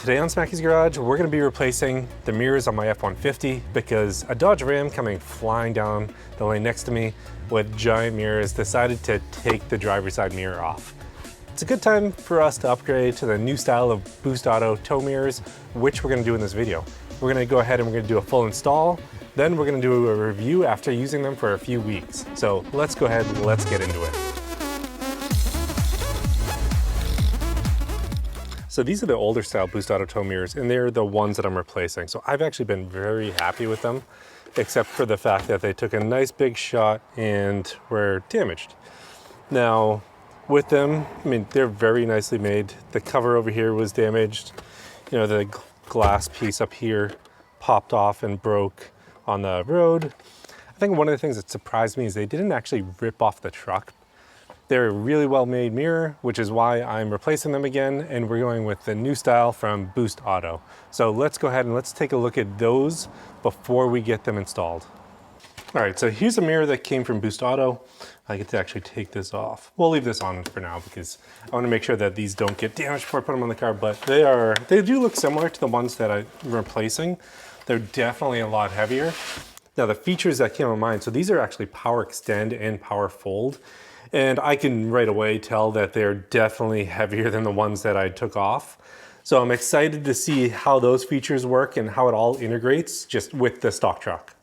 Today on Smackey's Garage, we're going to be replacing the mirrors on my F-150 because a Dodge Ram coming flying down the lane next to me with giant mirrors decided to take the driver's side mirror off. It's a good time for us to upgrade to the new style of Boost Auto tow mirrors, which we're going to do in this video. We're going to go ahead and we're going to do a full install, then we're going to do a review after using them for a few weeks. So let's go ahead and let's get into it. So these are the older style Boost Auto tow mirrors, and they're the ones that I'm replacing. So I've actually been very happy with them, except for the fact that they took a nice big shot and were damaged. Now, with them, I mean, they're very nicely made. The cover over here was damaged. You know, the glass piece up here popped off and broke on the road. I think one of the things that surprised me is they didn't actually rip off the truck. They're a really well-made mirror, which is why I'm replacing them again, and we're going with the new style from Boost Auto. So let's go ahead and let's take a look at those before we get them installed. All right, so here's a mirror that came from Boost Auto. I get to actually take this off. We'll leave this on for now because I want to make sure that these don't get damaged before I put them on the car, but they do look similar to the ones that I'm replacing. They're definitely a lot heavier. Now the features that came to mind, so these are actually power extend and power fold. And I can right away tell that they're definitely heavier than the ones that I took off. So I'm excited to see how those features work and how it all integrates just with the stock truck.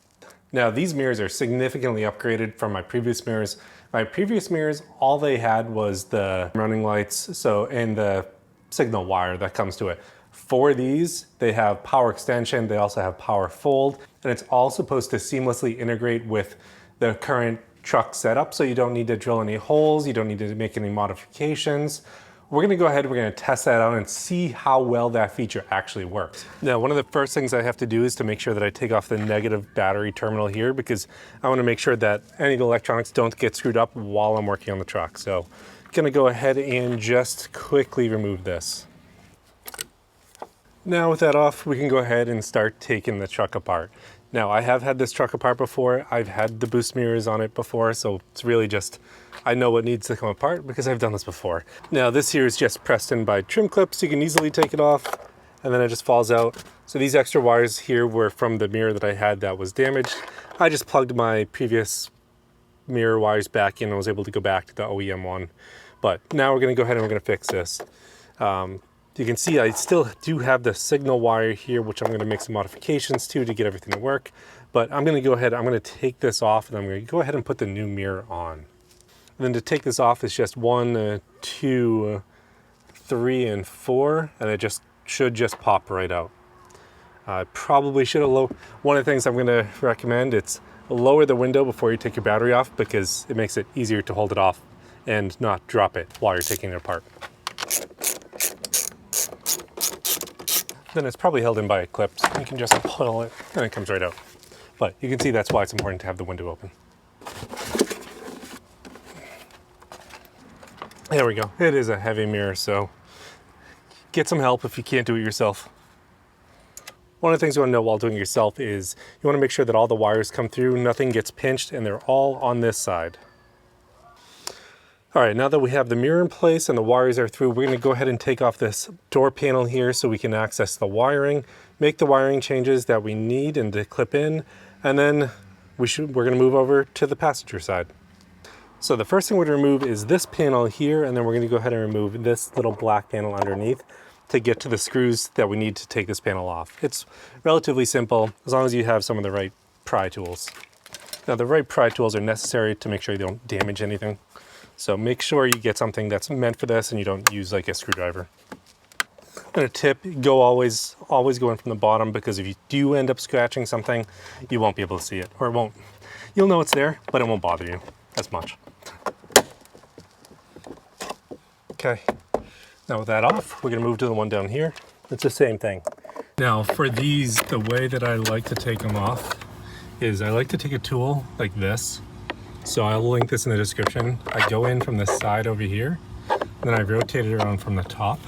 Now these mirrors are significantly upgraded from my previous mirrors. My previous mirrors, all they had was the running lights and the signal wire that comes to it. For these, they have power extension, they also have power fold, and it's all supposed to seamlessly integrate with the current truck setup, so you don't need to drill any holes, you don't need to make any modifications. We're gonna go ahead, we're gonna test that out and see how well that feature actually works. Now, one of the first things I have to do is to make sure that I take off the negative battery terminal here because I wanna make sure that any of the electronics don't get screwed up while I'm working on the truck. So I'm gonna go ahead and just quickly remove this. Now with that off, we can go ahead and start taking the truck apart. Now, I have had this truck apart before. I've had the boost mirrors on it before, so it's really just, I know what needs to come apart because I've done this before. Now, this here is just pressed in by trim clips. You can easily take it off, and then it just falls out. So these extra wires here were from the mirror that I had that was damaged. I just plugged my previous mirror wires back in and was able to go back to the OEM one. But now we're gonna go ahead and we're gonna fix this. You can see I still do have the signal wire here, which I'm going to make some modifications to get everything to work. But I'm going to go ahead, I'm going to take this off and I'm going to go ahead and put the new mirror on. And then to take this off is just 1, 2, 3, and 4, and it should just pop right out. I probably should have one of the things I'm going to recommend, it's lower the window before you take your battery off because it makes it easier to hold it off and not drop it while you're taking it apart. Then it's probably held in by a clip, so you can just pull it and it comes right out. But you can see that's why it's important to have the window open. There we go. It is a heavy mirror, so get some help if you can't do it yourself. One of the things you want to know while doing it yourself is you want to make sure that all the wires come through, nothing gets pinched, and they're all on this side. All right, now that we have the mirror in place and the wires are through, we're gonna go ahead and take off this door panel here so we can access the wiring, make the wiring changes that we need and to clip in, and then we're gonna move over to the passenger side. So the first thing we're gonna remove is this panel here, and then we're gonna go ahead and remove this little black panel underneath to get to the screws that we need to take this panel off. It's relatively simple, as long as you have some of the right pry tools. Now the right pry tools are necessary to make sure you don't damage anything. So make sure you get something that's meant for this and you don't use like a screwdriver. And a tip, always go in from the bottom because if you do end up scratching something, you won't be able to see it, or it won't. You'll know it's there, but it won't bother you as much. Okay, now with that off, we're gonna move to the one down here. It's the same thing. Now for these, the way that I like to take them off is I like to take a tool like this. So I'll link this in the description. I go in from the side over here, and then I rotate it around from the top,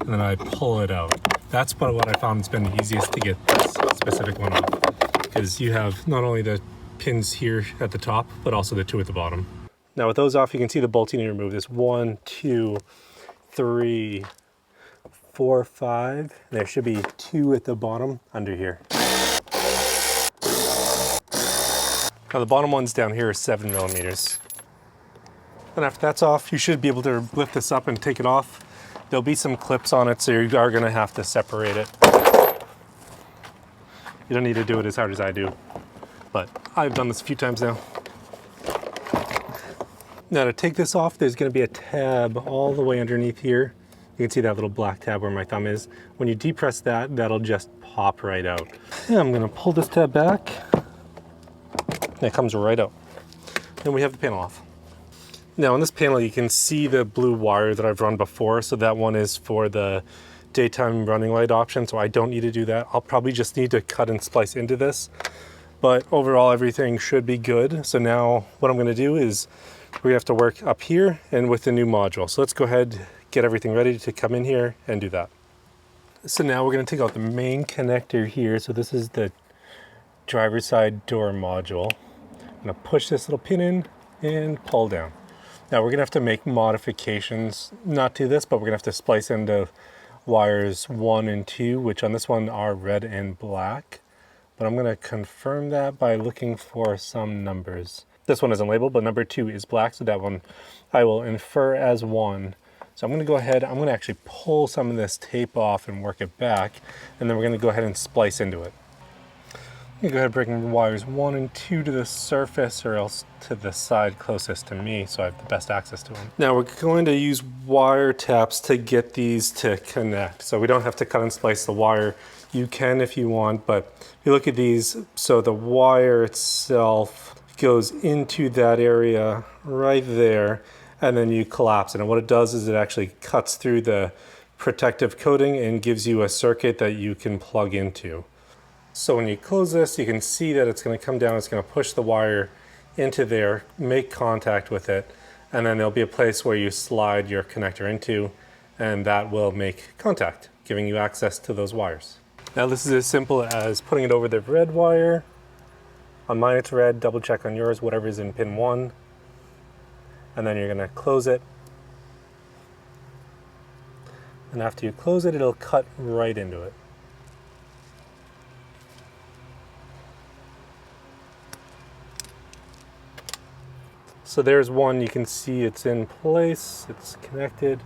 and then I pull it out. That's what I found has been the easiest to get this specific one off, because you have not only the pins here at the top, but also the 2 at the bottom. Now with those off, you can see the bolts you need to remove. There's 1, 2, 3, 4, 5. There should be 2 at the bottom under here. Now the bottom ones down here are 7 millimeters. And after that's off, you should be able to lift this up and take it off. There'll be some clips on it, so you are gonna have to separate it. You don't need to do it as hard as I do, but I've done this a few times now. Now to take this off, there's gonna be a tab all the way underneath here. You can see that little black tab where my thumb is. When you depress that, that'll just pop right out. Yeah, I'm gonna pull this tab back. And it comes right out. Then we have the panel off. Now on this panel, you can see the blue wire that I've run before. So that one is for the daytime running light option. So I don't need to do that. I'll probably just need to cut and splice into this. But overall, everything should be good. So now what I'm gonna do is we have to work up here and with the new module. So let's go ahead, get everything ready to come in here and do that. So now we're gonna take out the main connector here. So this is the driver's side door module. I'm gonna push this little pin in and pull down. Now we're gonna have to make modifications, not to this, but we're gonna have to splice into wires 1 and 2, which on this one are red and black. But I'm gonna confirm that by looking for some numbers. This one isn't labeled, but number 2 is black, so that one I will infer as 1. So I'm gonna go ahead, I'm gonna actually pull some of this tape off and work it back, and then we're gonna go ahead and splice into it. I'm gonna go ahead and bring wires 1 and 2 to the surface, or else to the side closest to me, so I have the best access to them. Now we're going to use wire taps to get these to connect. So we don't have to cut and splice the wire. You can if you want, but if you look at these, so the wire itself goes into that area right there, and then you collapse it. And what it does is it actually cuts through the protective coating and gives you a circuit that you can plug into. So when you close this, you can see that it's going to come down, it's going to push the wire into there, make contact with it, and then there'll be a place where you slide your connector into, and that will make contact, giving you access to those wires. Now this is as simple as putting it over the red wire. On mine it's red, double check on yours, whatever is in pin 1. And then you're going to close it. And after you close it, it'll cut right into it. So there's one, you can see it's in place, it's connected.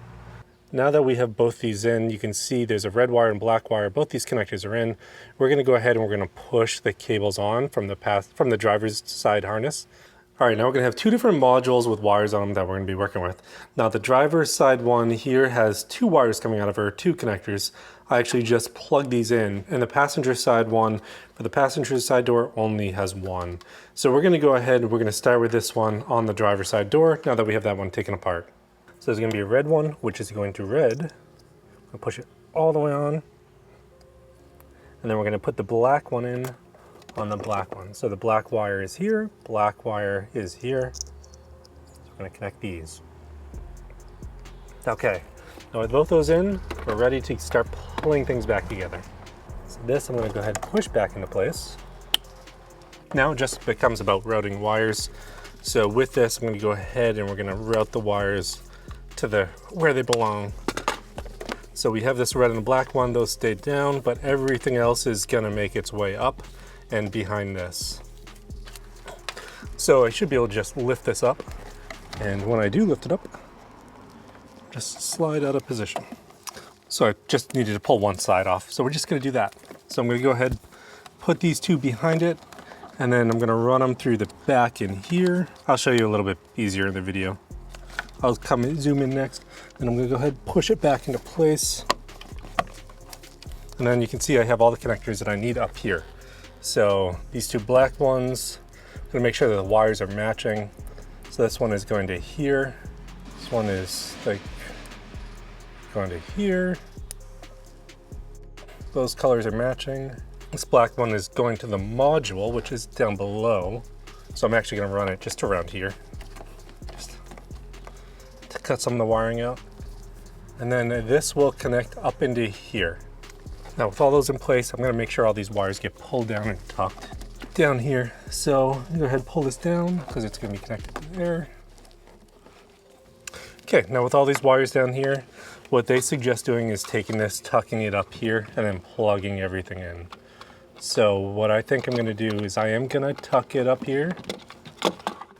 Now that we have both these in, you can see there's a red wire and black wire. Both these connectors are in. We're gonna go ahead and we're gonna push the cables on from the driver's side harness. All right, now we're gonna have 2 different modules with wires on them that we're gonna be working with. Now the driver's side one here has 2 wires coming out of her, 2 connectors. I actually just plugged these in, and the passenger side one, for the passenger side door, only has 1. So we're gonna go ahead and we're gonna start with this one on the driver's side door, now that we have that one taken apart. So there's gonna be a red one, which is going to red. I'll push it all the way on. And then we're gonna put the black one in on the black one. So the black wire is here, black wire is here. So we're gonna connect these. Okay, now with both those in, we're ready to start pulling things back together. So this I'm gonna go ahead and push back into place. Now it just becomes about routing wires. So with this, I'm gonna go ahead and we're gonna route the wires to where they belong. So we have this red and black one, those stayed down, but everything else is gonna make its way up and behind this. So I should be able to just lift this up. And when I do lift it up, just slide out of position. So I just needed to pull one side off. So we're just gonna do that. So I'm gonna go ahead, put these 2 behind it, and then I'm gonna run them through the back in here. I'll show you a little bit easier in the video. I'll come and zoom in next, and I'm gonna go ahead and push it back into place. And then you can see I have all the connectors that I need up here. So these 2 black ones, I'm gonna make sure that the wires are matching. So this one is going to here. This one is like going to here. Those colors are matching. This black one is going to the module, which is down below. So I'm actually gonna run it just around here, just to cut some of the wiring out. And then this will connect up into here. Now with all those in place, I'm gonna make sure all these wires get pulled down and tucked down here. So I'm gonna go ahead and pull this down because it's gonna be connected to there. Okay, now with all these wires down here, What they suggest doing is taking this, tucking it up here, and then plugging everything in. So what I think I'm gonna do is I am gonna tuck it up here.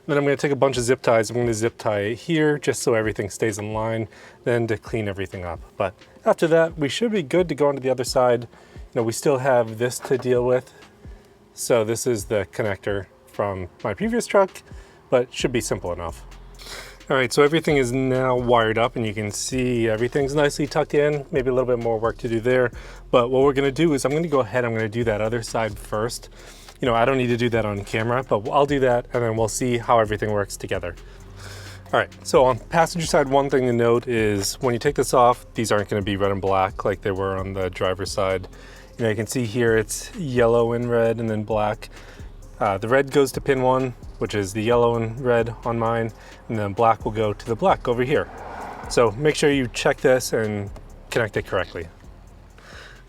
Then I'm gonna take a bunch of zip ties. I'm gonna zip tie it here just so everything stays in line, then to clean everything up. But after that, we should be good to go onto the other side. You know, we still have this to deal with. So this is the connector from my previous truck, but should be simple enough. All right, so everything is now wired up and you can see everything's nicely tucked in, maybe a little bit more work to do there. But what we're gonna do is I'm gonna go ahead, I'm gonna do that other side first. You know, I don't need to do that on camera, but I'll do that and then we'll see how everything works together. All right, so on passenger side, one thing to note is when you take this off, these aren't gonna be red and black like they were on the driver's side. You know, you can see here it's yellow and red and then black. The red goes to pin 1, which is the yellow and red on mine, and then black will go to the black over here. So make sure you check this and connect it correctly.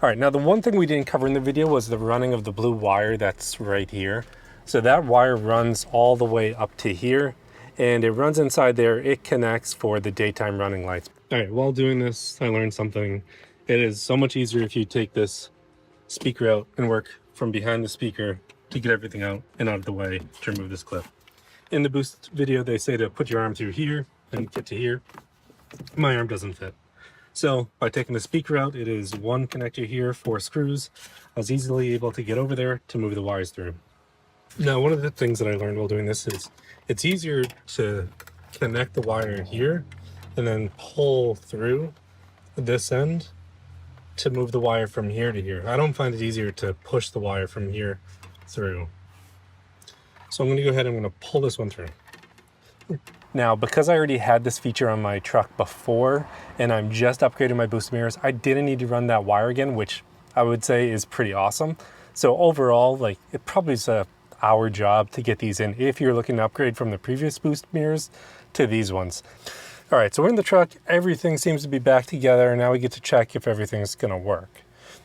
All right, now the one thing we didn't cover in the video was the running of the blue wire that's right here. So that wire runs all the way up to here, and it runs inside there. It connects for the daytime running lights. All right, while doing this, I learned something. It is so much easier if you take this speaker out and work from behind the speaker to get everything out and out of the way to remove this clip. In the boost video, they say to put your arm through here and get to here. My arm doesn't fit. So by taking the speaker out, it is one connector here, 4 screws. I was easily able to get over there to move the wires through. Now, one of the things that I learned while doing this is it's easier to connect the wire here and then pull through this end to move the wire from here to here. I don't find it easier to push the wire from here through. So I'm going to go ahead and I'm going to pull this one through. Now, because I already had this feature on my truck before and I'm just upgrading my boost mirrors, I didn't need to run that wire again, which I would say is pretty awesome. So overall, like, it probably is a hour job to get these in if you're looking to upgrade from the previous boost mirrors to these ones. All right, so we're in the truck. Everything seems to be back together, and now we get to check if everything's gonna work.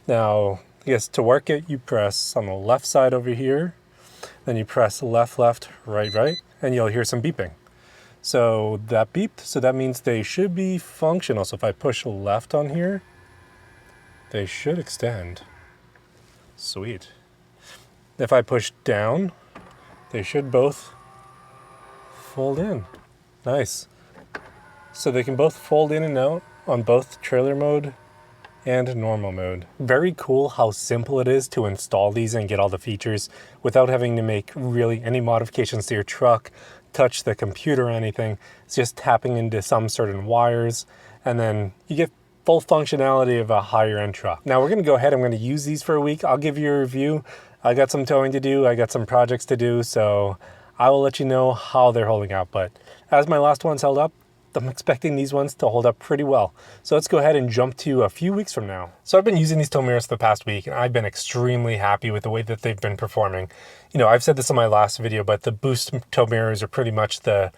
Now, I guess to work it, you press on the left side over here, then you press left, left, right, right, and you'll hear some beeping. So that beeped, so that means they should be functional. So if I push left on here, they should extend. Sweet. If I push down, they should both fold in. Nice. So they can both fold in and out on both trailer mode and normal mode. Very cool how simple it is to install these and get all the features without having to make really any modifications to your truck, touch the computer or anything. It's just tapping into some certain wires and then you get full functionality of a higher end truck. Now we're gonna go ahead, I'm gonna use these for a week. I'll give you a review. I got some towing to do, I got some projects to do, so I will let you know how they're holding out. But as my last ones held up, I'm expecting these ones to hold up pretty well. So let's go ahead and jump to a few weeks from now. So I've been using these tow mirrors for the past week and I've been extremely happy with the way that they've been performing. You know, I've said this in my last video, but the boost tow mirrors are pretty much they're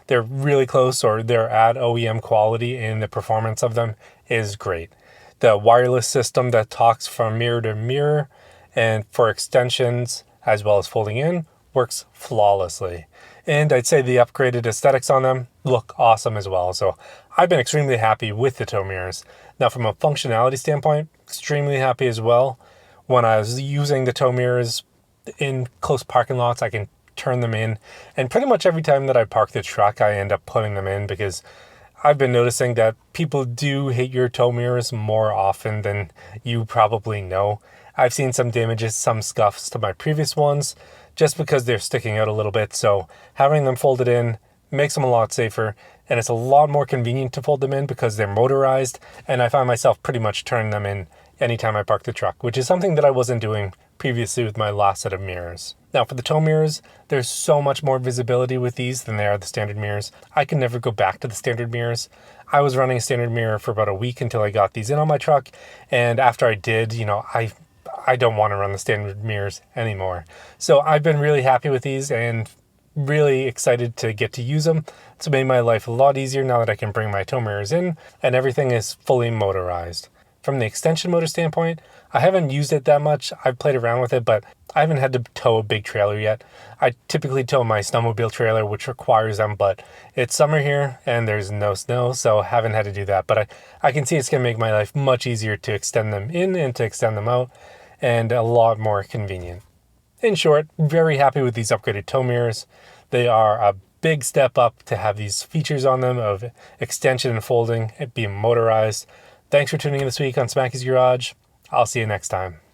really close or they're at OEM quality, and the performance of them is great. The wireless system that talks from mirror to mirror and for extensions as well as folding in works flawlessly. And I'd say the upgraded aesthetics on them look awesome as well. So I've been extremely happy with the tow mirrors. Now from a functionality standpoint, extremely happy as well. When I was using the tow mirrors in close parking lots, I can turn them in. And pretty much every time that I park the truck, I end up putting them in because I've been noticing that people do hate your tow mirrors more often than you probably know. I've seen some damages, some scuffs to my previous ones, just because they're sticking out a little bit. So having them folded in makes them a lot safer, and it's a lot more convenient to fold them in because they're motorized, and I find myself pretty much turning them in anytime I park the truck, which is something that I wasn't doing previously with my last set of mirrors. Now for the tow mirrors, there's so much more visibility with these than there are the standard mirrors. I can never go back to the standard mirrors. I was running a standard mirror for about a week until I got these in on my truck, and after I did, you know, I don't want to run the standard mirrors anymore. So I've been really happy with these and really excited to get to use them. It's made my life a lot easier now that I can bring my tow mirrors in and everything is fully motorized. From the extension motor standpoint, I haven't used it that much. I've played around with it, but I haven't had to tow a big trailer yet. I typically tow my snowmobile trailer, which requires them, but it's summer here and there's no snow, so haven't had to do that. But I can see it's going to make my life much easier to extend them in and to extend them out, and a lot more convenient. In short, very happy with these upgraded tow mirrors. They are a big step up to have these features on them of extension and folding, it being motorized. Thanks for tuning in this week on Smacky's Garage. I'll see you next time.